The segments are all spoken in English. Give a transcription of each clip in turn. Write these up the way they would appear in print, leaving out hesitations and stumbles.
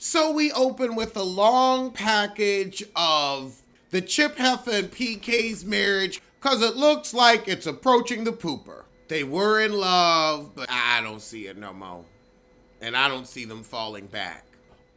So we open with a long package of the Chip Heifer and PK's marriage because it looks like it's approaching the pooper. They were in love, but I don't see it no more. And I don't see them falling back.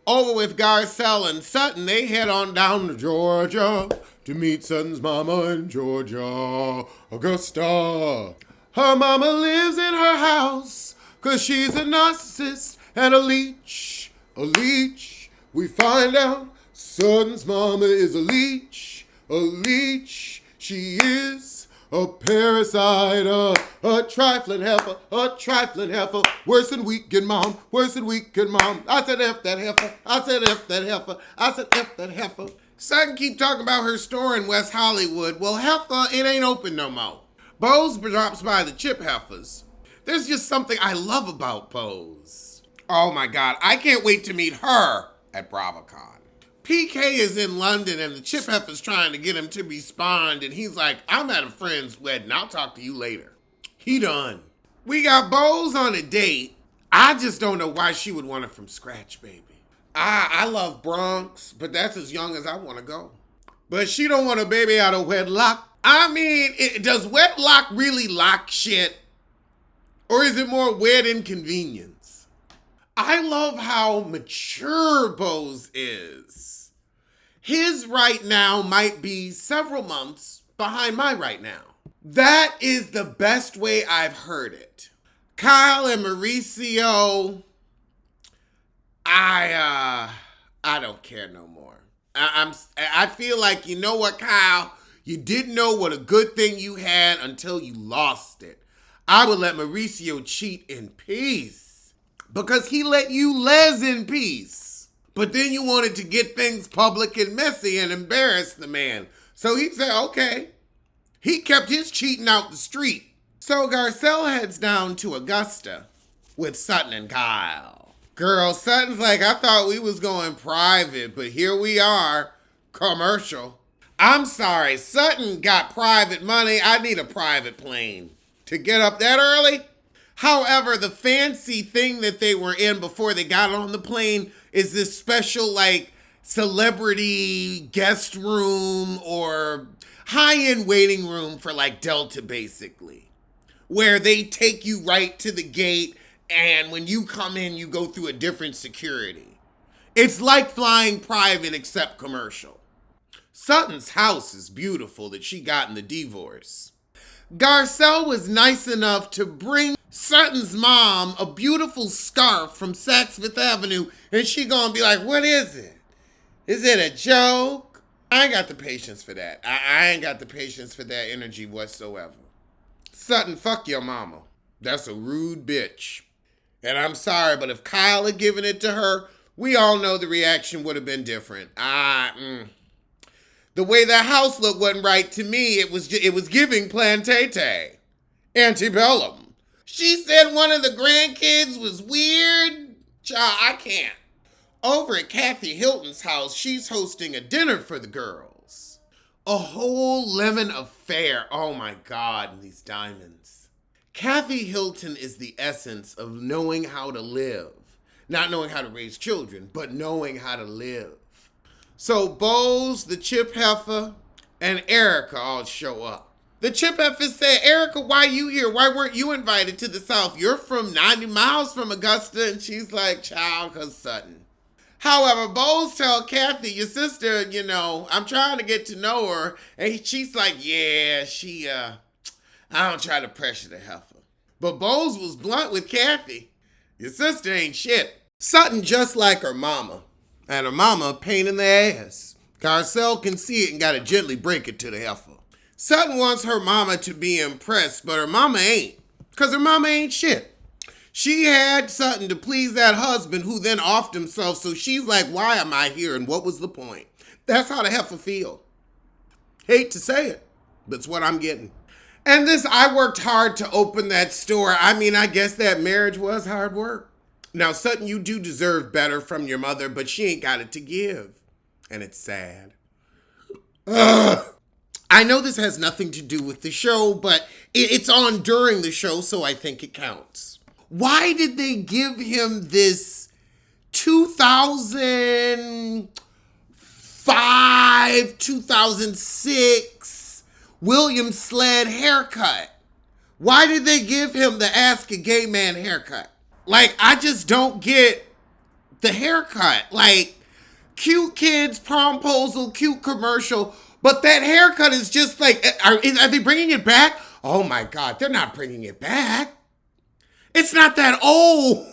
Over with Garcelle and Sutton, they head on down to Georgia to meet Sutton's mama in Georgia, Augusta. Her mama lives in her house because she's a narcissist and a leech. A leech. We find out Sutton's mama is a leech. A leech. She is a parasite, a trifling heifer, a trifling heifer. Worse than weekend mom, worse than weekend mom. I said F that heifer, I said F that heifer, I said F that heifer. Sutton keep talking about her store in West Hollywood. Well, heifer, it ain't open no more. Bose drops by the Chip Heifers. There's just something I love about Bose. Oh my God, I can't wait to meet her at BravoCon. PK is in London and the Chip Heifer's trying to get him to respond and he's like, I'm at a friend's wedding, I'll talk to you later. He done. We got Bose on a date. I just don't know why she would want it from scratch, baby. I love Bronx, but that's as young as I want to go. But she don't want a baby out of wedlock. I mean, does wedlock really lock shit? Or is it more wed inconvenience? I love how mature Bose is. His right now might be several months behind my right now. That is the best way I've heard it. Kyle and Mauricio, I don't care no more. I feel like, you know what, Kyle? You didn't know what a good thing you had until you lost it. I would let Mauricio cheat in peace. Because he let you les in peace. But then you wanted to get things public and messy and embarrass the man. So he said, okay. He kept his cheating out the street. So Garcelle heads down to Augusta with Sutton and Kyle. Girl, Sutton's like, I thought we was going private, but here we are, commercial. I'm sorry, Sutton got private money. I need a private plane. To get up that early? However, the fancy thing that they were in before they got on the plane is this special, like, celebrity guest room or high-end waiting room for, like, Delta, basically, where they take you right to the gate, and when you come in, you go through a different security. It's like flying private except commercial. Sutton's house is beautiful that she got in the divorce. Garcelle was nice enough to bring Sutton's mom a beautiful scarf from Saks Fifth Avenue, and she gonna be like, what is it? Is it a joke? I ain't got the patience for that. I ain't got the patience for that energy whatsoever. Sutton, fuck your mama. That's a rude bitch. And I'm sorry, but if Kyle had given it to her, we all know the reaction would have been different. The way the house looked wasn't right to me. It was giving Plantete. Antebellum. She said one of the grandkids was weird. Child, I can't. Over at Kathy Hilton's house, she's hosting a dinner for the girls. A whole lemon affair. Oh my God, these diamonds. Kathy Hilton is the essence of knowing how to live. Not knowing how to raise children, but knowing how to live. So Bose, the Chip Heifer, and Erica all show up. The Chip Heifer said, Erica, why you here? Why weren't you invited to the South? You're from 90 miles from Augusta. And she's like, child, cause Sutton. However, Bose tell Kathy, your sister, I'm trying to get to know her. And she's like, yeah, I don't try to pressure the heifer. But Bose was blunt with Kathy. Your sister ain't shit. Sutton just like her mama. And her mama a pain in the ass. Garcelle can see it and gotta gently break it to the heifer. Sutton wants her mama to be impressed, but her mama ain't. Cause her mama ain't shit. She had Sutton to please that husband who then offed himself, so she's like, why am I here and what was the point? That's how the heifer feel. Hate to say it, but it's what I'm getting. And I worked hard to open that store. I mean, I guess that marriage was hard work. Now, Sutton, you do deserve better from your mother, but she ain't got it to give. And it's sad. I know this has nothing to do with the show, but it's on during the show, so I think it counts. Why did they give him this 2005, 2006 William Sled haircut. Why did they give him the Ask a Gay Man haircut? Like, I just don't get the haircut. Like, cute kids, promposal, cute commercial, but that haircut is just like, are they bringing it back? Oh my God, they're not bringing it back. It's not that old.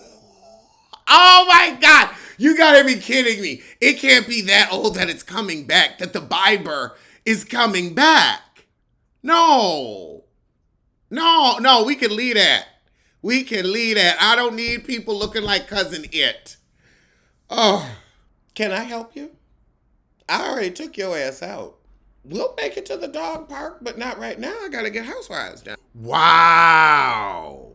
Oh my God, you gotta be kidding me. It can't be that old that it's coming back, that the Bieber is coming back. No, we can leave that. We can leave that. I don't need people looking like Cousin It. Oh, can I help you? I already took your ass out. We'll make it to the dog park, but not right now. I gotta get housewives done. Wow.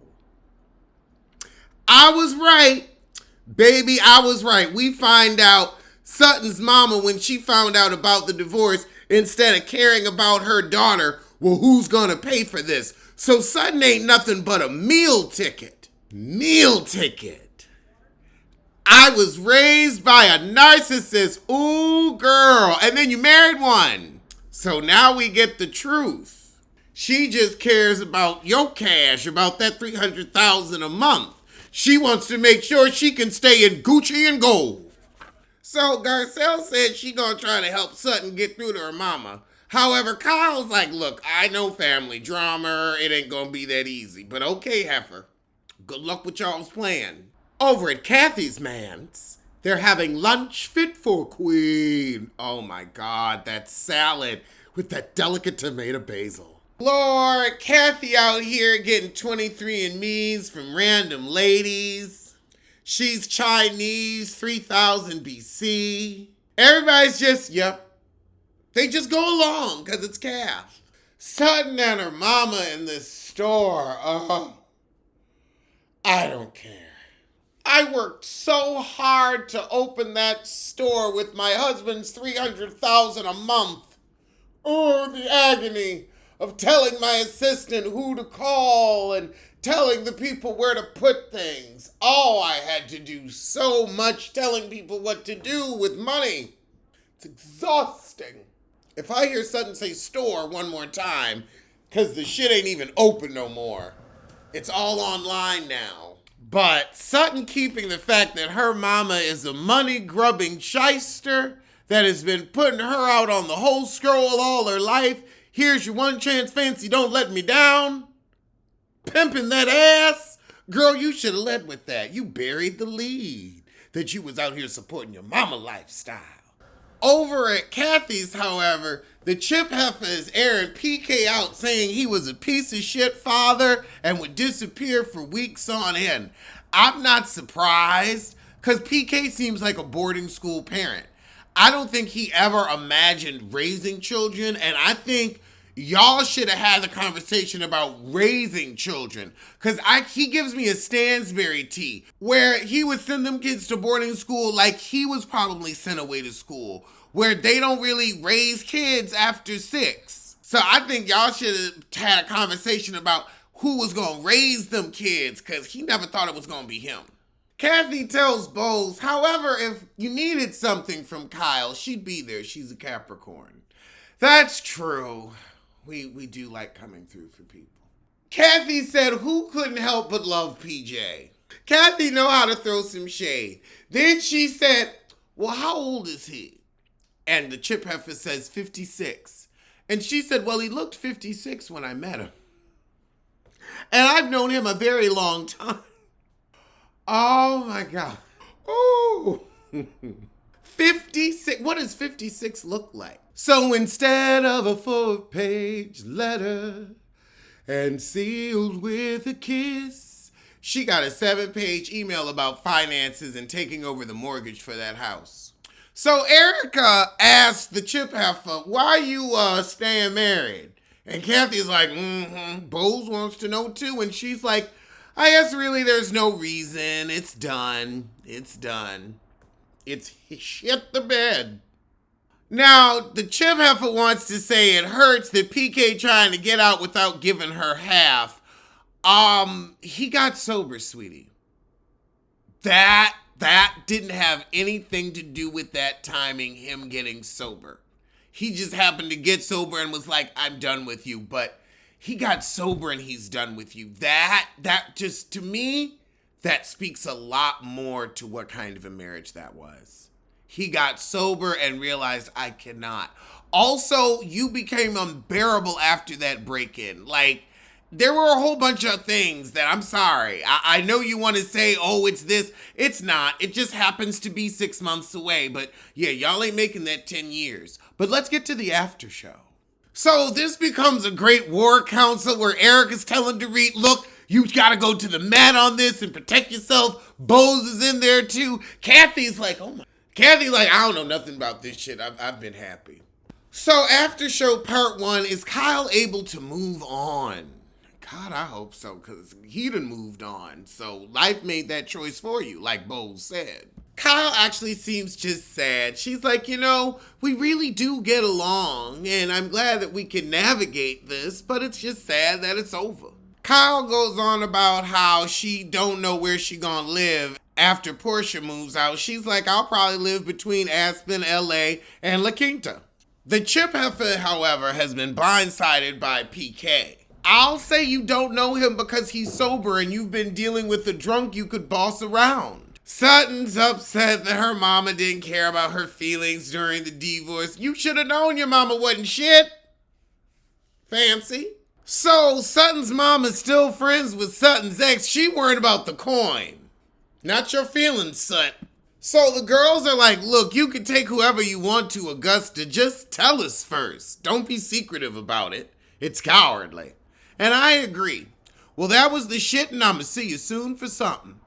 I was right. Baby, I was right. We find out Sutton's mama, when she found out about the divorce, instead of caring about her daughter, well, who's gonna pay for this? So Sutton ain't nothing but a meal ticket. Meal ticket. I was raised by a narcissist. Ooh, girl. And then you married one. So now we get the truth. She just cares about your cash, about that $300,000 a month. She wants to make sure she can stay in Gucci and gold. So Garcelle said she gonna try to help Sutton get through to her mama. However, Kyle's like, look, I know family drama. It ain't gonna be that easy. But okay, heifer. Good luck with y'all's plan. Over at Kathy's man's, they're having lunch fit for queen. Oh my God, that salad with that delicate tomato basil. Lord, Kathy out here getting 23andMe's from random ladies. She's Chinese, 3000 BC. Everybody's just, yep. They just go along because it's Kath. Sutton and her mama in this store. I don't care. I worked so hard to open that store with my husband's $300,000 a month. Oh, the agony of telling my assistant who to call and telling the people where to put things. Oh, I had to do so much telling people what to do with money. It's exhausting. If I hear Sutton say store one more time, because the shit ain't even open no more. It's all online now. But Sutton keeping the fact that her mama is a money-grubbing shyster that has been putting her out on the whole scroll all her life. Here's your one chance, fancy, don't let me down. Pimping that ass. Girl, you should have led with that. You buried the lead that you was out here supporting your mama lifestyle. Over at Kathy's, however, the chip heifer is airing PK out saying he was a piece of shit father and would disappear for weeks on end. I'm not surprised, because PK seems like a boarding school parent. I don't think he ever imagined raising children, and I think y'all should have had the conversation about raising children, because he gives me a Stansberry tea, where he would send them kids to boarding school like he was probably sent away to school, where they don't really raise kids after 6. So I think y'all should have had a conversation about who was going to raise them kids, because he never thought it was going to be him. Kathy tells Bose, however, if you needed something from Kyle, she'd be there. She's a Capricorn. That's true. We do like coming through for people. Kathy said, who couldn't help but love PJ? Kathy know how to throw some shade. Then she said, well, how old is he? And the chip heifer says 56. And she said, well, he looked 56 when I met him. And I've known him a very long time. Oh my God. Oh. 56. What does 56 look like? So instead of a 4-page letter and sealed with a kiss, she got a 7-page email about finances and taking over the mortgage for that house. So Erica asked the chip heifer, why you staying married? And Kathy's like, Bose wants to know too. And she's like, I guess really there's no reason. It's done. It's done. It's shit the bed. Now, the chip heifer wants to say it hurts that PK trying to get out without giving her half. He got sober, sweetie. That That didn't have anything to do with that timing, him getting sober. He just happened to get sober and was like, I'm done with you. But he got sober and he's done with you. That just, to me, that speaks a lot more to what kind of a marriage that was. He got sober and realized, I cannot. Also, you became unbearable after that break-in. Like, there were a whole bunch of things that, I'm sorry. I know you want to say, oh, it's this. It's not. It just happens to be 6 months away. But yeah, y'all ain't making that 10 years. But let's get to the after show. So this becomes a great war council where Eric is telling Dorit, look, you got to go to the mat on this and protect yourself. Bose is in there too. Kathy's like, oh my. Kathy's like, I don't know nothing about this shit. I've been happy. So after show part 1, is Kyle able to move on? God, I hope so, because he done moved on. So life made that choice for you, like Bose said. Kyle actually seems just sad. She's like, we really do get along, and I'm glad that we can navigate this, but it's just sad that it's over. Kyle goes on about how she don't know where she gonna live after Portia moves out. She's like, I'll probably live between Aspen, LA, and La Quinta. The chip heifer, however, has been blindsided by PK. I'll say you don't know him because he's sober and you've been dealing with the drunk you could boss around. Sutton's upset that her mama didn't care about her feelings during the divorce. You should have known your mama wasn't shit. Fancy. So Sutton's mom is still friends with Sutton's ex. She worried about the coin. Not your feelings, Sut. So the girls are like, look, you can take whoever you want to Augusta. Just tell us first. Don't be secretive about it. It's cowardly. And I agree. Well, that was the shit, and I'ma see you soon for something.